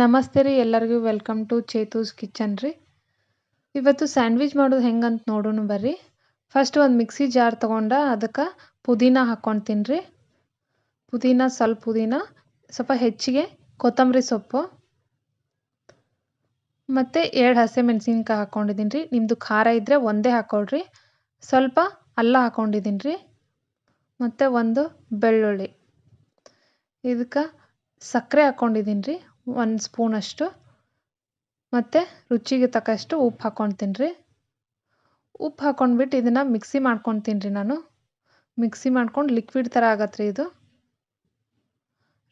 ನಮಸ್ತೆ ರೀ ಎಲ್ಲರಿಗೂ ವೆಲ್ಕಮ್ ಟು ಚೇತೂಸ್ ಕಿಚನ್ ರೀ. ಇವತ್ತು ಸ್ಯಾಂಡ್ವಿಚ್ ಮಾಡೋದು ಹೆಂಗಂತ ನೋಡೋಣ ಬರ್ರಿ. ಫಸ್ಟ್ ಒಂದು ಮಿಕ್ಸಿ ಜಾರ್ ತೊಗೊಂಡು ಅದಕ್ಕೆ ಪುದೀನ ಹಾಕ್ಕೊತೀನಿ ರೀ. ಸ್ವಲ್ಪ ಪುದೀನ, ಸ್ವಲ್ಪ ಹೆಚ್ಚಿಗೆ ಕೊತ್ತಂಬರಿ ಸೊಪ್ಪು ಮತ್ತು 2 ಹಸಿಮೆಣಸಿನ್ಕಾಯಿ ಹಾಕ್ಕೊಂಡಿದ್ದೀನಿ ರೀ. ನಿಮ್ಮದು ಖಾರ ಇದ್ದರೆ ಒಂದೇ ಹಾಕ್ಕೊಳ್ರಿ. ಸ್ವಲ್ಪ ಅಲ್ಲ ಹಾಕ್ಕೊಂಡಿದ್ದೀನಿ ರೀ ಮತ್ತು ಒಂದು ಬೆಳ್ಳುಳ್ಳಿ. ಇದಕ್ಕೆ ಸಕ್ಕರೆ ಹಾಕ್ಕೊಂಡಿದ್ದೀನಿ ರೀ 1 ಸ್ಪೂನಷ್ಟು ಮತ್ತು ರುಚಿಗೆ ತಕ್ಕಷ್ಟು ಉಪ್ಪು ಹಾಕ್ಕೊಳ್ತೀನಿ ರೀ. ಉಪ್ಪು ಹಾಕ್ಕೊಂಡ್ಬಿಟ್ಟು ಇದನ್ನು ಮಿಕ್ಸಿ ಮಾಡ್ಕೊತೀನಿ ರೀ ನಾನು. ಮಿಕ್ಸಿ ಮಾಡ್ಕೊಂಡು ಲಿಕ್ವಿಡ್ ಥರ ಆಗತ್ತೆ ರೀ ಇದು.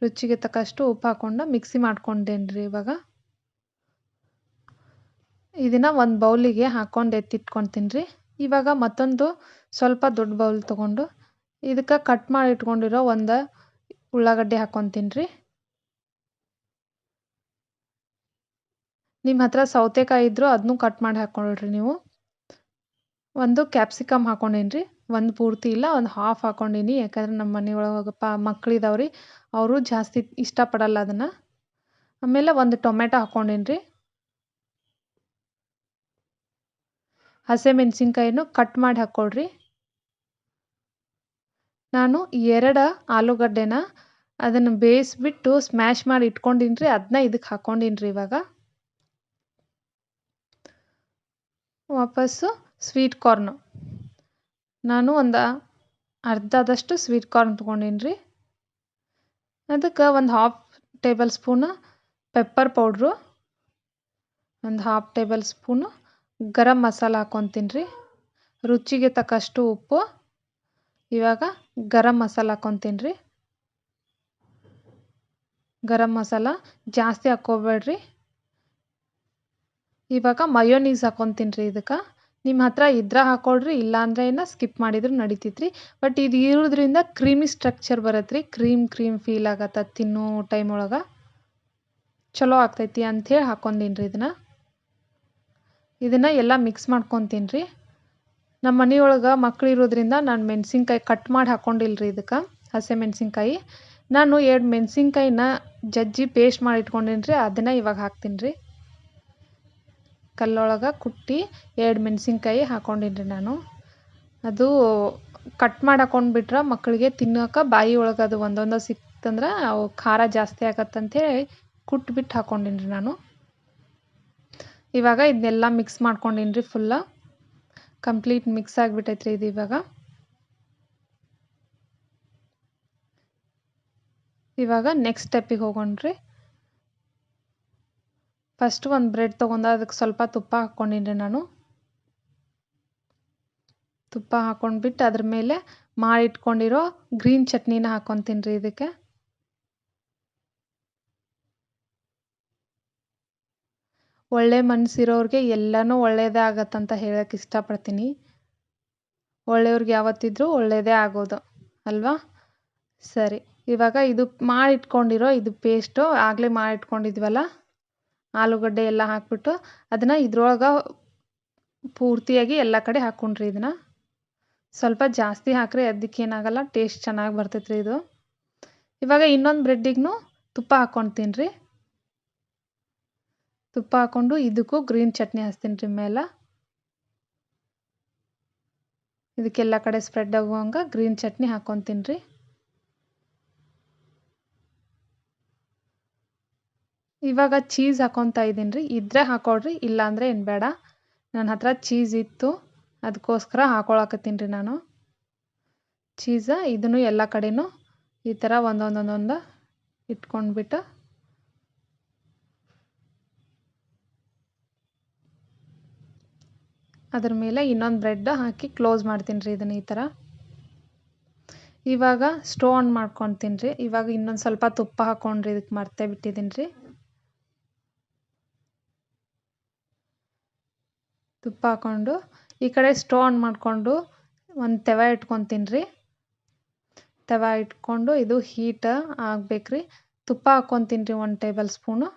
ರುಚಿಗೆ ತಕ್ಕಷ್ಟು ಉಪ್ಪು ಹಾಕ್ಕೊಂಡು ಮಿಕ್ಸಿ ಮಾಡ್ಕೊಂಡೇನಿ ರೀ ಇವಾಗ. ಇದನ್ನು ಒಂದು ಬೌಲಿಗೆ ಹಾಕ್ಕೊಂಡು ಎತ್ತಿಟ್ಕೊತೀನಿ ರೀ. ಇವಾಗ ಮತ್ತೊಂದು ಸ್ವಲ್ಪ ದೊಡ್ಡ ಬೌಲ್ ತೊಗೊಂಡು ಇದಕ್ಕೆ ಕಟ್ ಮಾಡಿ ಇಟ್ಕೊಂಡಿರೋ ಒಂದು ಉಳ್ಳಾಗಡ್ಡಿ ಹಾಕ್ಕೊತೀನಿ ರೀ. ನಿಮ್ಮ ಹತ್ರ ಸೌತೆಕಾಯಿ ಇದ್ದರೂ ಅದನ್ನೂ ಕಟ್ ಮಾಡಿ ಹಾಕ್ಕೊಳ್ರಿ ನೀವು. ಒಂದು ಕ್ಯಾಪ್ಸಿಕಮ್ ಹಾಕ್ಕೊಂಡೀನಿ ರೀ. ಒಂದು ಪೂರ್ತಿ ಇಲ್ಲ, ಒಂದು ಹಾಫ್ ಹಾಕ್ಕೊಂಡೀನಿ. ಯಾಕಂದ್ರೆ ನಮ್ಮ ಮನೆಯೊಳಗೆ ಮಕ್ಕಳಿದಾವೆ ರೀ, ಅವರು ಜಾಸ್ತಿ ಇಷ್ಟಪಡಲ್ಲ ಅದನ್ನು. ಆಮೇಲೆ ಒಂದು ಟೊಮೆಟೊ ಹಾಕ್ಕೊಂಡೀನಿ ರೀ. ಹಸಿಮೆಣಸಿನ್ಕಾಯಿನೂ ಕಟ್ ಮಾಡಿ ಹಾಕ್ಕೊಳ್ರಿ. ನಾನು 2 ಆಲೂಗಡ್ಡೆನ ಅದನ್ನು ಬೇಯಿಸ್ಬಿಟ್ಟು ಸ್ಮ್ಯಾಶ್ ಮಾಡಿ ಇಟ್ಕೊಂಡೀನಿ ರೀ. ಅದನ್ನ ಇದಕ್ಕೆ ಹಾಕ್ಕೊಂಡೀನಿ ರೀ ಇವಾಗ. ವಾಪಸ್ಸು ಸ್ವೀಟ್ ಕಾರ್ನು, ನಾನು ಒಂದು ಅರ್ಧದಷ್ಟು ಸ್ವೀಟ್ ಕಾರ್ನ್ ತೊಗೊಂಡೀನಿ ರೀ. ಅದಕ್ಕೆ ಒಂದು half table spoon pepper powder, ಒಂದು half table spoon garam masala ಹಾಕ್ಕೊತೀನಿ ರೀ. ರುಚಿಗೆ ತಕ್ಕಷ್ಟು ಉಪ್ಪು. ಇವಾಗ ಗರಂ ಮಸಾಲ ಹಾಕ್ಕೊತೀನಿ ರೀ. ಗರಂ ಮಸಾಲ ಜಾಸ್ತಿ ಹಾಕ್ಕೋಬೇಡ್ರಿ. ಇವಾಗ ಮಯೋನೀಸ್ ಹಾಕ್ಕೊತೀನಿ ರೀ ಇದಕ್ಕೆ. ನಿಮ್ಮ ಹತ್ರ ಇದ್ರೆ ಹಾಕ್ಕೊಳ್ರಿ, ಇಲ್ಲಾಂದ್ರೆ ಸ್ಕಿಪ್ ಮಾಡಿದ್ರು ನಡಿತೈತೆ ರೀ. ಬಟ್ ಇದು ಇರೋದ್ರಿಂದ ಕ್ರೀಮಿ ಸ್ಟ್ರಕ್ಚರ್ ಬರುತ್ತೆ ರೀ. ಕ್ರೀಮ್ ಫೀಲ್ ಆಗತ್ತೆ ತಿನ್ನೋ ಟೈಮ್ ಒಳಗೆ. ಚಲೋ ಆಗ್ತೈತಿ ಅಂಥೇಳಿ ಹಾಕ್ಕೊಂಡೀನಿ ರೀ ಇದನ್ನು ಎಲ್ಲ ಮಿಕ್ಸ್ ಮಾಡ್ಕೊತೀನಿ ರೀ. ನಮ್ಮ ಮನೆಯೊಳಗೆ ಮಕ್ಳು ಇರೋದ್ರಿಂದ ನಾನು ಮೆಣಸಿನ್ಕಾಯಿ ಕಟ್ ಮಾಡಿ ಹಾಕ್ಕೊಂಡಿಲ್ಲ ರೀ ಇದಕ್ಕೆ. ಹಸಿಮೆಣಸಿನ್ಕಾಯಿ ನಾನು 2 ಮೆಣಸಿನ್ಕಾಯಿನ ಜಜ್ಜಿ ಪೇಸ್ಟ್ ಮಾಡಿ ಇಟ್ಕೊಂಡೀನಿ ರೀ. ಅದನ್ನು ಇವಾಗ ಹಾಕ್ತೀನಿ ರೀ. ಕಲ್ಲೊಳಗೆ ಕುಟ್ಟಿ 2 ಮೆಣಸಿನ್ಕಾಯಿ ಹಾಕ್ಕೊಂಡೀನಿ ರೀ ನಾನು. ಅದು ಕಟ್ ಮಾಡಿ ಹಾಕ್ಕೊಂಡ್ಬಿಟ್ರೆ ಮಕ್ಕಳಿಗೆ ತಿನ್ನೋಕೆ ಬಾಯಿ ಒಳಗೆ ಅದು ಒಂದೊಂದು ಸಿಕ್ತಂದ್ರೆ ಅವು ಖಾರ ಜಾಸ್ತಿ ಆಗತ್ತಂಥೇಳಿ ಕುಟ್ಬಿಟ್ಟು ಹಾಕ್ಕೊಂಡೀನಿ ರೀ ನಾನು. ಇವಾಗ ಇದನ್ನೆಲ್ಲ ಮಿಕ್ಸ್ ಮಾಡ್ಕೊಂಡೀನಿ ರೀ. ಫುಲ್ಲ ಕಂಪ್ಲೀಟ್ ಮಿಕ್ಸ್ ಆಗಿಬಿಟ್ಟೈತೆ ರೀ ಇದು ಇವಾಗ. ಇವಾಗ ನೆಕ್ಸ್ಟ್ ಸ್ಟೆಪ್ಪಿಗೆ ಹೋಗೋಣ ರೀ. ಫಸ್ಟು ಒಂದು ಬ್ರೆಡ್ ತೊಗೊಂಡು ಅದಕ್ಕೆ ಸ್ವಲ್ಪ ತುಪ್ಪ ಹಾಕ್ಕೊಂಡೀನಿ ರೀ ನಾನು. ತುಪ್ಪ ಹಾಕ್ಕೊಂಡ್ಬಿಟ್ಟು ಅದ್ರ ಮೇಲೆ ಮಾಡಿಟ್ಕೊಂಡಿರೋ ಗ್ರೀನ್ ಚಟ್ನಿನ ಹಾಕ್ಕೊತೀನಿ ರೀ ಇದಕ್ಕೆ. ಒಳ್ಳೆ ಮನಸ್ಸಿರೋರಿಗೆ ಎಲ್ಲನೂ ಒಳ್ಳೆಯದೇ ಆಗತ್ತಂತ ಹೇಳಕ್ಕೆ ಇಷ್ಟಪಡ್ತೀನಿ. ಒಳ್ಳೆಯವ್ರಿಗೆ ಯಾವತ್ತಿದ್ರೂ ಒಳ್ಳೆಯದೇ ಆಗೋದು ಅಲ್ವಾ? ಸರಿ, ಇವಾಗ ಇದು ಮಾಡಿಟ್ಕೊಂಡಿರೋ ಇದು ಪೇಸ್ಟು ಆಗಲೇ ಮಾಡಿಟ್ಕೊಂಡಿದ್ವಲ್ಲ, ಆಲೂಗಡ್ಡೆ ಎಲ್ಲ ಹಾಕ್ಬಿಟ್ಟು ಅದನ್ನು ಇದ್ರೊಳಗೆ ಪೂರ್ತಿಯಾಗಿ ಎಲ್ಲ ಕಡೆ ಹಾಕ್ಕೊಂಡ್ರಿ. ಇದನ್ನು ಸ್ವಲ್ಪ ಜಾಸ್ತಿ ಹಾಕ್ರಿ, ಅದಕ್ಕೇನಾಗಲ್ಲ, ಟೇಸ್ಟ್ ಚೆನ್ನಾಗಿ ಬರ್ತೈತೆ ರೀ ಇದು. ಇವಾಗ ಇನ್ನೊಂದು ಬ್ರೆಡ್ಡಿಗೂ ತುಪ್ಪ ಹಾಕ್ಕೊತೀನಿ ರೀ. ತುಪ್ಪ ಹಾಕ್ಕೊಂಡು ಇದಕ್ಕೂ ಗ್ರೀನ್ ಚಟ್ನಿ ಹಚ್ತೀನಿ ರೀ ಮೇಲೆ. ಇದಕ್ಕೆಲ್ಲ ಕಡೆ ಸ್ಪ್ರೆಡ್ ಆಗುವಂಗೆ ಗ್ರೀನ್ ಚಟ್ನಿ ಹಾಕ್ಕೊತೀನಿ ರೀ. ಇವಾಗ ಚೀಸ್ ಹಾಕ್ಕೊತಾ ಇದ್ದೀನಿ ರೀ. ಇದ್ದರೆ ಹಾಕ್ಕೊಳ್ರಿ, ಇಲ್ಲಾಂದರೆ ಏನು ಬೇಡ. ನನ್ನ ಹತ್ರ ಚೀಸ್ ಇತ್ತು, ಅದಕ್ಕೋಸ್ಕರ ಹಾಕ್ಕೊಳಕತ್ತೀನಿ ರೀ ನಾನು ಚೀಸ. ಇದನ್ನು ಎಲ್ಲ ಕಡೆನೂ ಈ ಥರ ಒಂದೊಂದೊಂದೊಂದು ಇಟ್ಕೊಂಡ್ಬಿಟ್ಟು ಅದ್ರ ಮೇಲೆ ಇನ್ನೊಂದು ಬ್ರೆಡ್ ಹಾಕಿ ಕ್ಲೋಸ್ ಮಾಡ್ತೀನಿ ರೀ ಇದನ್ನು ಈ ಥರ. ಇವಾಗ ಸ್ಟವ್ ಆನ್ ಮಾಡ್ಕೊತೀನಿ ರೀ. ಇವಾಗ ಇನ್ನೊಂದು ಸ್ವಲ್ಪ ತುಪ್ಪ ಹಾಕ್ಕೊಂಡ್ರಿ, ಇದಕ್ಕೆ ಮರ್ತೇ ಬಿಟ್ಟಿದ್ದೀನಿ ರೀ. ತುಪ್ಪ ಹಾಕ್ಕೊಂಡು ಈ ಕಡೆ ಸ್ಟವ್ ಆನ್ ಮಾಡಿಕೊಂಡು ಒಂದು ತವ ಇಟ್ಕೊತೀನಿ ರೀ. ತವ ಇಟ್ಕೊಂಡು ಇದು ಹೀಟ್ ಆಗ್ಬೇಕು ರೀ. ತುಪ್ಪ ಹಾಕ್ಕೊತೀನಿ ರೀ 1 ಟೇಬಲ್ ಸ್ಪೂನು.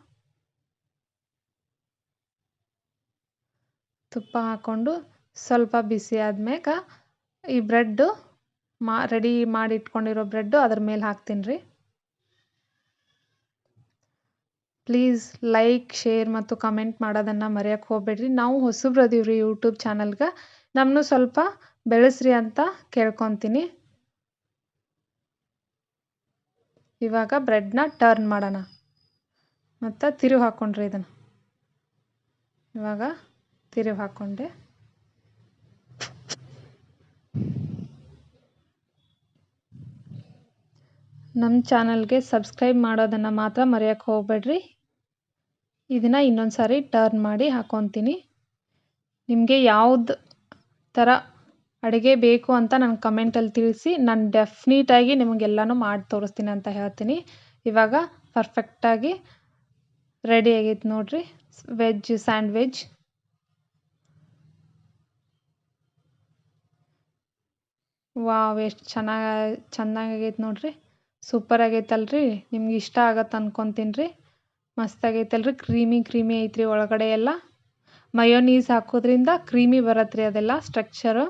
ತುಪ್ಪ ಹಾಕ್ಕೊಂಡು ಸ್ವಲ್ಪ ಬಿಸಿ ಆದ್ಮೇಕ ಈ ಬ್ರೆಡ್ಡು ರೆಡಿ ಮಾಡಿ ಇಟ್ಕೊಂಡಿರೋ ಬ್ರೆಡ್ಡು ಅದ್ರ ಮೇಲೆ ಹಾಕ್ತೀನಿ ರೀ. ಪ್ಲೀಸ್ ಲೈಕ್, ಶೇರ್ ಮತ್ತು ಕಮೆಂಟ್ ಮಾಡೋದನ್ನು ಮರೆಯೋಕ್ಕೆ ಹೋಗಬೇಡ್ರಿ. ನಾವು ಹೊಸಬ್ರದೀವಿ ರೀ ಯೂಟ್ಯೂಬ್ ಚಾನಲ್ಗೆ. ನಮ್ಮನ್ನು ಸ್ವಲ್ಪ ಬೆಳೆಸ್ರಿ ಅಂತ ಕೇಳ್ಕೊತೀನಿ. ಇವಾಗ ಬ್ರೆಡ್ನ ಟರ್ನ್ ಮಾಡೋಣ ಮತ್ತು ತಿರುವು ಹಾಕ್ಕೊಂಡ್ರಿ ಇದನ್ನು. ಇವಾಗ ತಿರುವು ಹಾಕ್ಕೊಂಡೆ. ನಮ್ಮ ಚಾನಲ್ಗೆ ಸಬ್ಸ್ಕ್ರೈಬ್ ಮಾಡೋದನ್ನು ಮಾತ್ರ ಮರೆಯೋಕ್ಕೆ ಹೋಗಬೇಡ್ರಿ. ಇದನ್ನು ಇನ್ನೊಂದು ಸಾರಿ ಟರ್ನ್ ಮಾಡಿ ಹಾಕ್ಕೊತೀನಿ. ನಿಮಗೆ ಯಾವ್ದು ಥರ ಅಡುಗೆ ಬೇಕು ಅಂತ ನನಗೆ ಕಮೆಂಟಲ್ಲಿ ತಿಳಿಸಿ. ನಾನು ಡೆಫಿನೆಟಾಗಿ ನಿಮಗೆಲ್ಲನೂ ಮಾಡಿ ತೋರಿಸ್ತೀನಿ ಅಂತ ಹೇಳ್ತೀನಿ. ಇವಾಗ ಪರ್ಫೆಕ್ಟಾಗಿ ರೆಡಿ ಆಗೈತೆ ನೋಡಿರಿ ವೆಜ್ ಸ್ಯಾಂಡ್ವಿಚ್. ವಾವ್, ಎಷ್ಟು ಚೆನ್ನಾಗೈತೆ ನೋಡಿರಿ. ಸೂಪರ್ ಆಗೈತಲ್ರಿ. ನಿಮ್ಗೆ ಇಷ್ಟ ಆಗತ್ತೆ ಅನ್ಕೊತೀನಿ ರೀ. ಮಸ್ತಾಗೈತಲ್ರಿ. ಕ್ರೀಮಿ ಐತ್ರಿ ಒಳಗಡೆ ಎಲ್ಲ. ಮಯೋನೀಸ್ ಹಾಕೋದ್ರಿಂದ ಕ್ರೀಮಿ ಬರತ್ತೆ ರೀ ಅದೆಲ್ಲ ಸ್ಟ್ರಕ್ಚರು.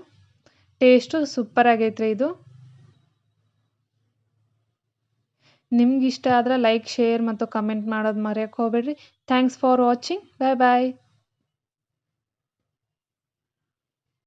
ಟೇಸ್ಟು ಸೂಪರ್ ಆಗೈತ್ರಿ ಇದು. ನಿಮ್ಗೆ ಇಷ್ಟ ಆದರೆ ಲೈಕ್, ಶೇರ್ ಮತ್ತು ಕಮೆಂಟ್ ಮಾಡೋದು ಮರೆಯೋಕ್ಕೆ ಹೋಗಬೇಡ್ರಿ. Thanks for watching. Bye bye.